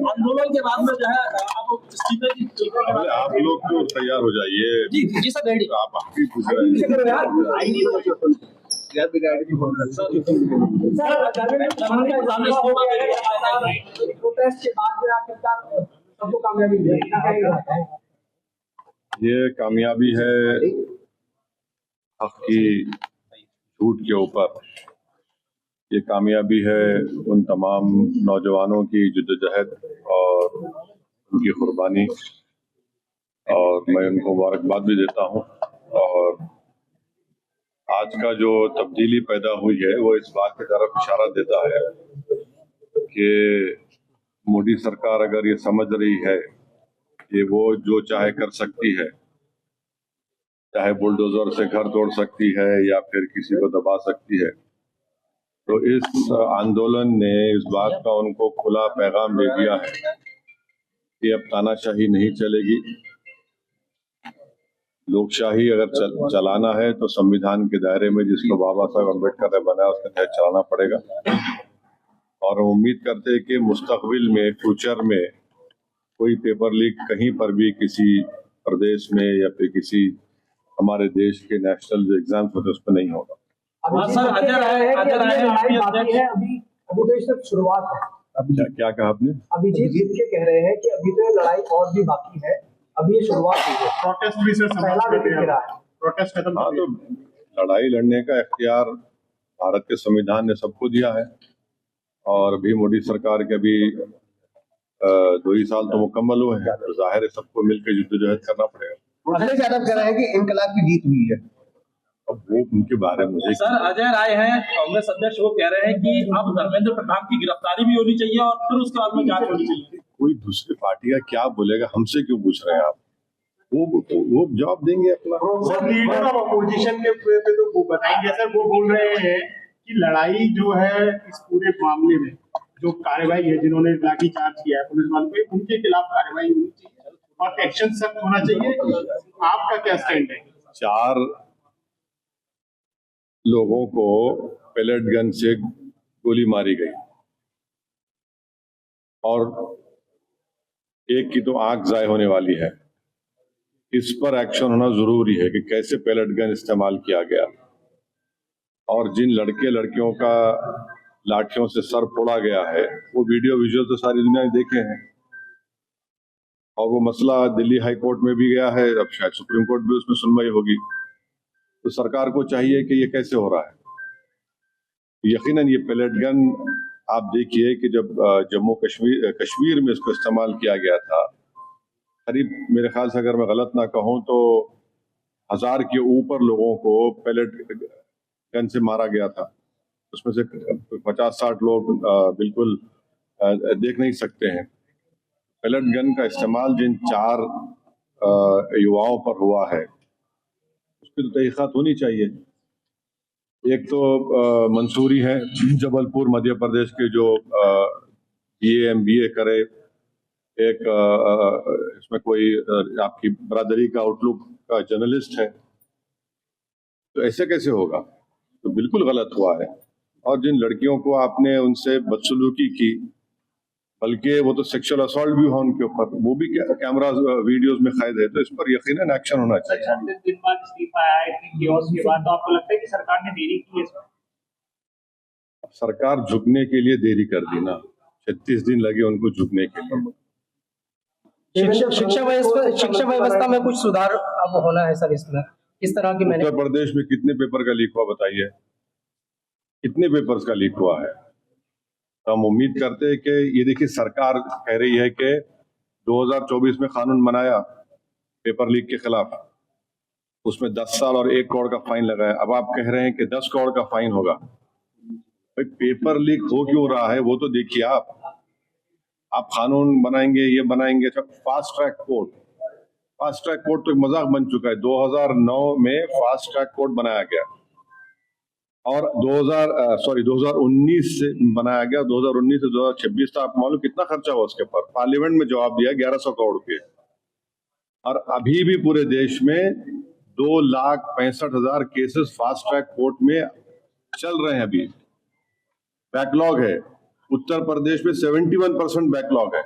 आंदोलन के बाद में जो है आप इस्तीफे की आप लोग तो तैयार हो जाइए। जी सर रेडी। आप ही पूछ रहे हैं। ये कामयाबी है हक की झूठ के ऊपर। ये कामयाबी है उन तमाम नौजवानों की जिद्दोजहद और उनकी कुर्बानी, और मैं उनको मुबारकबाद भी देता हूँ। और आज का जो तब्दीली पैदा हुई है वो इस बात की तरफ इशारा देता है कि मोदी सरकार अगर ये समझ रही है कि वो जो चाहे कर सकती है, चाहे बुलडोजर से घर तोड़ सकती है या फिर किसी को दबा सकती है, तो इस आंदोलन ने इस बात का उनको खुला पैगाम दे दिया है कि अब तानाशाही नहीं चलेगी। लोकशाही अगर चलाना है तो संविधान के दायरे में जिसको बाबा साहब अम्बेडकर ने बनाया उसके तहत चलाना पड़ेगा। और हम उम्मीद करते हैं कि मुस्तकबिल में, फ्यूचर में कोई पेपर लीक कहीं पर भी किसी प्रदेश में या फिर किसी हमारे देश के नेशनल जो एग्जाम्स होते हैं उस पर नहीं होगा। अभी तो सिर्फ शुरुआत है। क्या कहा आपने? अभिजीत जीत के कह रहे हैं कि अभी तो लड़ाई और भी बाकी है, अभी ये शुरुआत हुई है। प्रोटेस्ट भी सर पहला दिख रहा है। प्रोटेस्ट खत्म। हाँ, तो लड़ाई लड़ने का इख्तियार भारत के संविधान ने सबको दिया है, और अभी मोदी सरकार के भी 2 ही साल तो मुकम्मल हुए हैं, तो जाहिर है सबको मिलकर जिद्दोजहद करना पड़ेगा। अखिलेश यादव कह रहे हैं कि इनकलाब की जीत हुई है। अब वो उनके बारे में मुझे सर अजय राय हैं कांग्रेस अध्यक्ष, वो कह रहे हैं कि अब धर्मेंद्र प्रधान की गिरफ्तारी भी होनी चाहिए और फिर उसके बाद में जांच होनी चाहिए। कोई दूसरी पार्टी का क्या बोलेगा, हमसे क्यों पूछ रहे हैं आप? वो जवाब देंगे अपना। लीडर ऑफ अपोजिशन के पे तो वो बताएंगे सर। वो बोल रहे हैं कि लड़ाई जो है इस पूरे मामले में जो कार्रवाई है, जिन्होंने लाठी चार्ज किया है पुलिस वालों पे, उनके खिलाफ कार्रवाई होनी चाहिए और एक्शन सख्त होना चाहिए। आपका क्या स्टैंड है? 4 लोगों को पेलेट गन से गोली मारी गई और एक की तो आंख जाए होने वाली है। इस पर एक्शन होना जरूरी है कि कैसे पेलेट गन इस्तेमाल किया गया, और जिन लड़के लड़कियों का लाठियों से सर फोड़ा गया है वो वीडियो विजुअल तो सारी दुनिया ने देखे हैं, और वो मसला दिल्ली हाई कोर्ट में भी गया है, अब शायद सुप्रीम कोर्ट भी उसमें सुनवाई होगी। तो सरकार को चाहिए कि ये कैसे हो रहा है। यकीनन ये पेलेट गन आप देखिए कि जब जम्मू कश्मीर में इसको इस्तेमाल किया गया था, करीब मेरे ख्याल से अगर मैं गलत ना कहूं तो 1000 के ऊपर लोगों को पेलेट गन से मारा गया था। उसमें से 50-60 लोग बिल्कुल देख नहीं सकते हैं। पेलेट गन का इस्तेमाल जिन 4 युवाओं पर हुआ है उसकी तो तहकीकात होनी चाहिए। एक तो मंसूरी है जबलपुर मध्य प्रदेश के, जो BA MBA करे, एक इसमें कोई आपकी बरादरी का आउटलुक का जर्नलिस्ट है, तो ऐसे कैसे होगा? तो बिल्कुल गलत हुआ है। और जिन लड़कियों को आपने उनसे बदसलूकी की, बल्कि वो तो सेक्सुअल असॉल्ट भी हुआ उनके ऊपर, वो भी कैमरा वीडियोस में कैद है, तो इस पर यकीनन एक्शन होना चाहिए। 36 दिन बाद इस्तीफा आया है के बाद, तो आपको लगता है कि सरकार ने देरी की है? सरकार झुकने के लिए देरी कर दी ना, 36 दिन लगे उनको झुकने के लिए। शिक्षा व्यवस्था में कुछ सुधार अब होना है सर। इसमें किस तरह की उत्तर प्रदेश में कितने पेपर का लीक हुआ बताइए? कितने पेपर्स का लीक हुआ है? तो हम उम्मीद करते हैं कि ये देखिए, सरकार कह रही है कि 2024 में कानून बनाया पेपर लीक के खिलाफ, उसमें 10 साल और 1 करोड़ का फाइन लगाया। अब आप कह रहे हैं कि 10 करोड़ का फाइन होगा। भाई पेपर लीक हो क्यों रहा है वो तो देखिए। आप कानून बनाएंगे, ये बनाएंगे, फास्ट ट्रैक कोर्ट तो एक मजाक बन चुका है। 2009 में फास्ट ट्रैक कोर्ट बनाया गया और 2019 से बनाया गया। 2019 से 2026 तक आप मालूम कितना खर्चा हुआ उसके पर? पार्लियामेंट में जवाब दिया 1100 करोड़ रुपए, और अभी भी पूरे देश में 2,65,000 केसेस फास्ट ट्रैक कोर्ट में चल रहे हैं अभी, बैकलॉग है। उत्तर प्रदेश में 71% बैकलॉग है।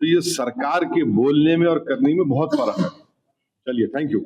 तो ये सरकार के बोलने में और करने में बहुत फर्क है। चलिए, थैंक यू।